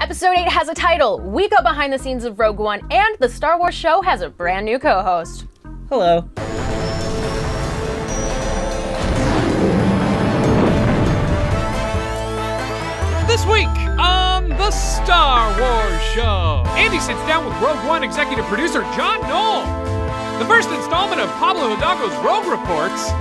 Episode 8 has a title, we go behind the scenes of Rogue One, and the Star Wars show has a brand new co-host. Hello. This week on the Star Wars show, Andy sits down with Rogue One executive producer John Knoll, the first installment of Pablo Hidalgo's Rogue Reports,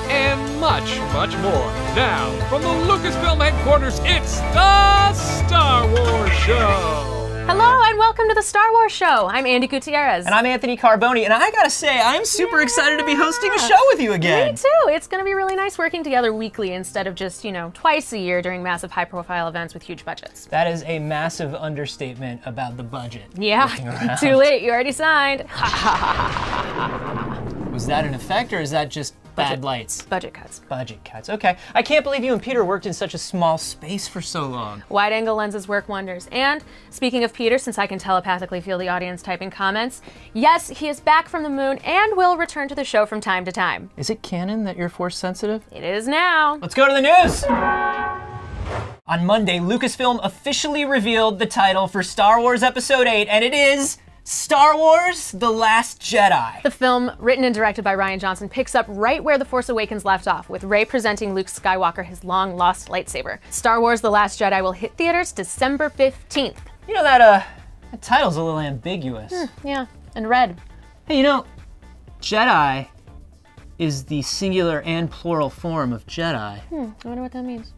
and much, much more. Now, from the Lucasfilm headquarters, it's the Star Wars Show. Hello and welcome to the Star Wars Show. I'm Andy Gutierrez. And I'm Anthony Carboni, and I gotta say, I'm super excited to be hosting a show with you again. Me too. It's gonna be really nice working together weekly instead of just, twice a year during massive high-profile events with huge budgets. That is a massive understatement about the budget. Yeah, too late. You already signed. Was that an effect, or is that just bad lights? Budget cuts. Budget cuts, okay. I can't believe you and Peter worked in such a small space for so long. Wide-angle lenses work wonders. And speaking of Peter, since I can telepathically feel the audience typing comments, yes, he is back from the moon and will return to the show from time to time. Is it canon that you're force sensitive? It is now. Let's go to the news! On Monday, Lucasfilm officially revealed the title for Star Wars Episode 8, and it is Star Wars: The Last Jedi. The film, written and directed by Rian Johnson, picks up right where The Force Awakens left off, with Rey presenting Luke Skywalker his long-lost lightsaber. Star Wars: The Last Jedi will hit theaters December 15th. You know, that title's a little ambiguous. Yeah, and red. Hey, Jedi is the singular and plural form of Jedi. I wonder what that means.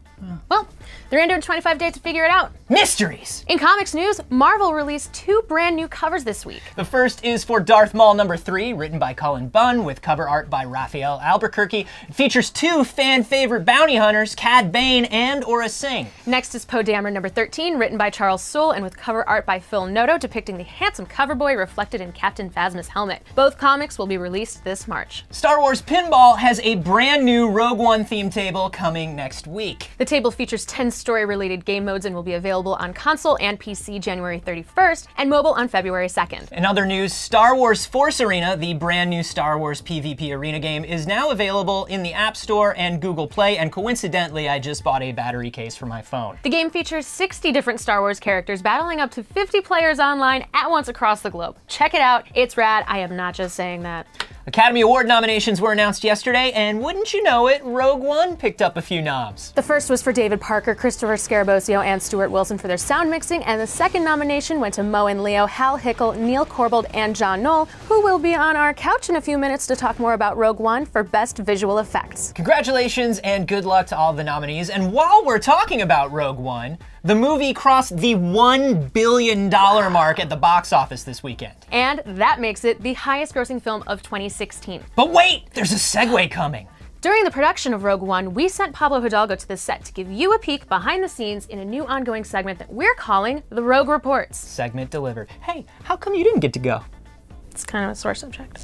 Well, they're into 25 days to figure it out. Mysteries! In comics news, Marvel released 2 brand new covers this week. The first is for Darth Maul #3, written by Cullen Bunn, with cover art by Raphael Albuquerque. It features 2 fan-favorite bounty hunters, Cad Bane and Aura Singh. Next is Poe Dameron #13, written by Charles Soule, and with cover art by Phil Noto, depicting the handsome cover boy reflected in Captain Phasma's helmet. Both comics will be released this March. Star Wars Pinball has a brand new Rogue One theme table coming next week. The table features 10 story-related game modes and will be available on console and PC January 31st and mobile on February 2nd. In other news, Star Wars Force Arena, the brand new Star Wars PvP arena game, is now available in the App Store and Google Play, and coincidentally, I just bought a battery case for my phone. The game features 60 different Star Wars characters battling up to 50 players online at once across the globe. Check it out, it's rad. I am not just saying that. Academy Award nominations were announced yesterday, and wouldn't you know it, Rogue One picked up a few noms. The first was for David Parker, Christopher Scarabosio, and Stuart Wilson for their sound mixing, and the second nomination went to Mo and Leo, Hal Hickel, Neil Corbold, and John Knoll, who will be on our couch in a few minutes to talk more about Rogue One for Best Visual Effects. Congratulations and good luck to all the nominees. And while we're talking about Rogue One, the movie crossed the $1 billion mark at the box office this weekend. And that makes it the highest grossing film of 2016. But wait, there's a segue coming. During the production of Rogue One, we sent Pablo Hidalgo to the set to give you a peek behind the scenes in a new ongoing segment that we're calling The Rogue Reports. Segment delivered. Hey, how come you didn't get to go? It's kind of a sore subject.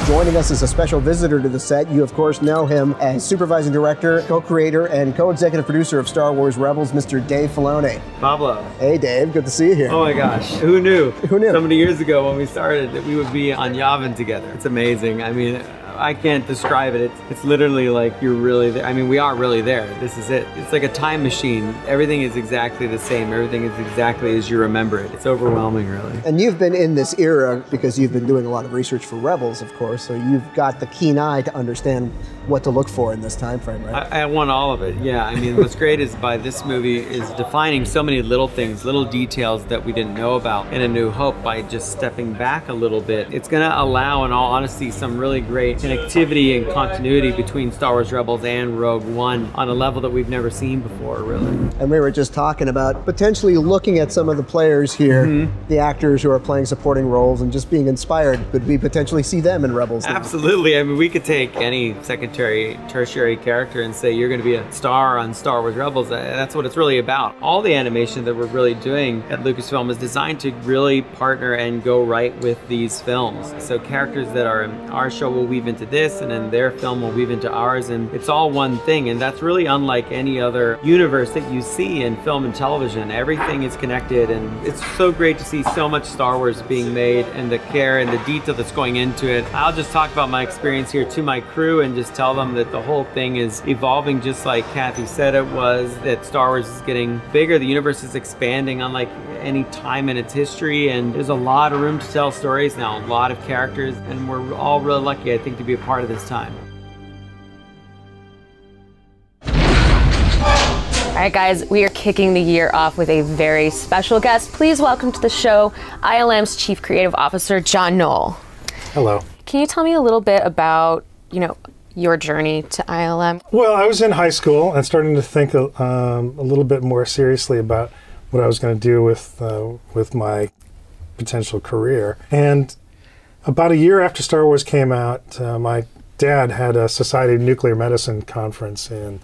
Joining us as a special visitor to the set, you of course know him as supervising director, co-creator, and co-executive producer of Star Wars Rebels, Mr. Dave Filoni. Pablo. Hey Dave, good to see you here. Oh my gosh, who knew? Who knew? So many years ago when we started that we would be on Yavin together. It's amazing. I mean, I can't describe it. It's literally like you're really there. I mean, we are really there. This is it. It's like a time machine. Everything is exactly the same. Everything is exactly as you remember it. It's overwhelming, really. And you've been in this era because you've been doing a lot of research for Rebels, of course, so you've got the keen eye to understand what to look for in this time frame, right? I want all of it, yeah. I mean, what's great is by this movie is defining so many little things, little details that we didn't know about in A New Hope by just stepping back a little bit. It's gonna allow, in all honesty, some really great connectivity and continuity between Star Wars Rebels and Rogue One on a level that we've never seen before, really. And we were just talking about potentially looking at some of the players here, the actors who are playing supporting roles, and just being inspired. Could we potentially see them in Rebels now? Absolutely. I mean, we could take any secondary, tertiary character and say you're going to be a star on Star Wars Rebels. That's what it's really about. All the animation that we're really doing at Lucasfilm is designed to really partner and go right with these films. So characters that are in our show will weave into into this, and then their film will weave into ours, and it's all one thing. And that's really unlike any other universe that you see in film and television. Everything is connected, and it's so great to see so much Star Wars being made, and the care and the detail that's going into it. I'll just talk about my experience here to my crew and just tell them that the whole thing is evolving just like Kathy said it was, that Star Wars is getting bigger, the universe is expanding unlike any time in its history, and there's a lot of room to tell stories now, a lot of characters, and we're all really lucky, I think, to be a part of this time. All right, guys, we are kicking the year off with a very special guest. Please welcome to the show ILM's Chief Creative Officer, John Knoll. Hello. Can you tell me a little bit about, your journey to ILM? Well, I was in high school and starting to think a little bit more seriously about what I was going to do with my potential career. And about a year after Star Wars came out, my dad had a Society of Nuclear Medicine conference in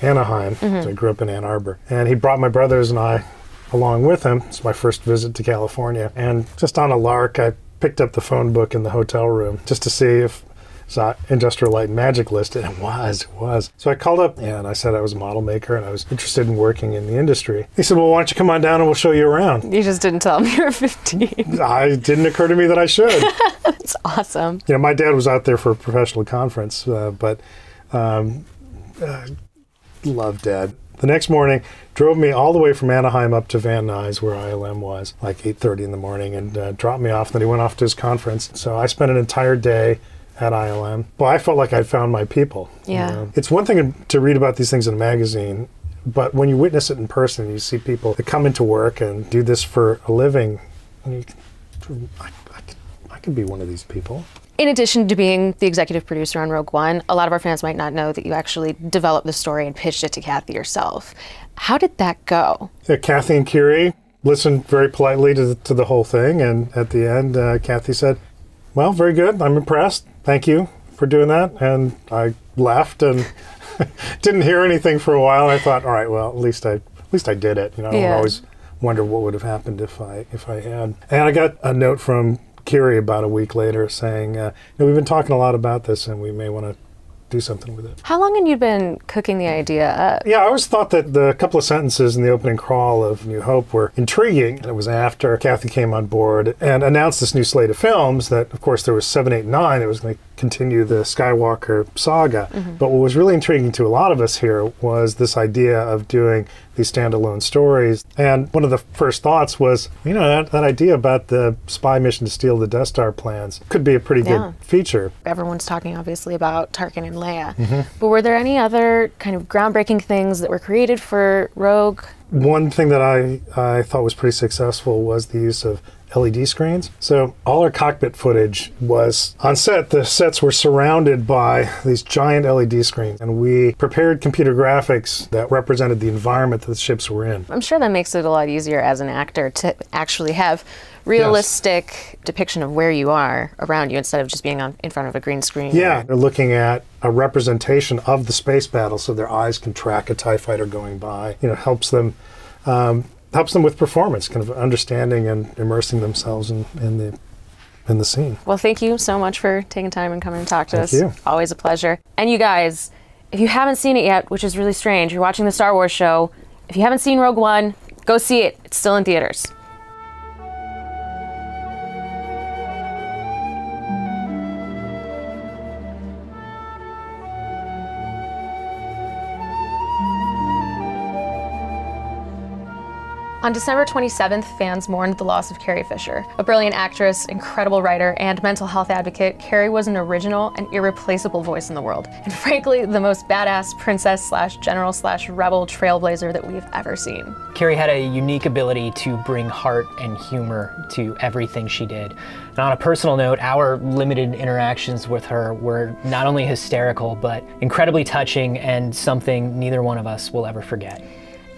Anaheim. So I grew up in Ann Arbor. And he brought my brothers and I along with him. It's my first visit to California. And just on a lark, I picked up the phone book in the hotel room just to see if Industrial Light and Magic listed. It was. So I called up and I said I was a model maker and I was interested in working in the industry. He said, well, why don't you come on down and we'll show you around. You just didn't tell him you were 15. It didn't occur to me that I should. That's awesome. My dad was out there for a professional conference, but loved Dad. The next morning, drove me all the way from Anaheim up to Van Nuys, where ILM was, like 8:30 in the morning, and dropped me off. Then he went off to his conference. So I spent an entire day at ILM. Well, I felt like I'd found my people. Yeah. It's one thing to read about these things in a magazine, but when you witness it in person, you see people that come into work and do this for a living, and I could be one of these people. In addition to being the executive producer on Rogue One, a lot of our fans might not know that you actually developed the story and pitched it to Kathy yourself. How did that go? Yeah, Kathy and Kiri listened very politely to the whole thing, and at the end, Kathy said, well, very good, I'm impressed, thank you for doing that, and I left and didn't hear anything for a while. I thought, all right, well, at least I did it. I would always wonder what would have happened if I had. And I got a note from Kiri about a week later saying, we've been talking a lot about this and we may want to do something with it. How long had you been cooking the idea up? Yeah, I always thought that the couple of sentences in the opening crawl of New Hope were intriguing. And it was after Kathy came on board and announced this new slate of films that, of course, there was 7, 8, 9 that was going to continue the Skywalker saga. But what was really intriguing to a lot of us here was this idea of doing these standalone stories. And one of the first thoughts was, that idea about the spy mission to steal the Death Star plans could be a pretty good feature. Everyone's talking obviously about Tarkin and Leia, but were there any other kind of groundbreaking things that were created for Rogue? One thing that I thought was pretty successful was the use of LED screens. So all our cockpit footage was on set. The sets were surrounded by these giant LED screens, and we prepared computer graphics that represented the environment that the ships were in. I'm sure that makes it a lot easier as an actor to actually have realistic depiction of where you are around you instead of just being in front of a green screen. Yeah, they're looking at a representation of the space battle so their eyes can track a TIE fighter going by. Helps them with performance, kind of understanding and immersing themselves in the scene. Well, thank you so much for taking time and coming and talk to us. Thank you. Always a pleasure. And you guys, if you haven't seen it yet, which is really strange, you're watching the Star Wars show, if you haven't seen Rogue One, go see it. It's still in theaters. On December 27th, fans mourned the loss of Carrie Fisher. A brilliant actress, incredible writer, and mental health advocate, Carrie was an original and irreplaceable voice in the world. And frankly, the most badass princess/general/rebel trailblazer that we've ever seen. Carrie had a unique ability to bring heart and humor to everything she did. And on a personal note, our limited interactions with her were not only hysterical, but incredibly touching and something neither one of us will ever forget.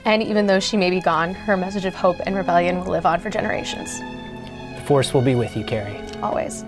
And even though she may be gone, her message of hope and rebellion will live on for generations. The Force will be with you, Carrie. Always.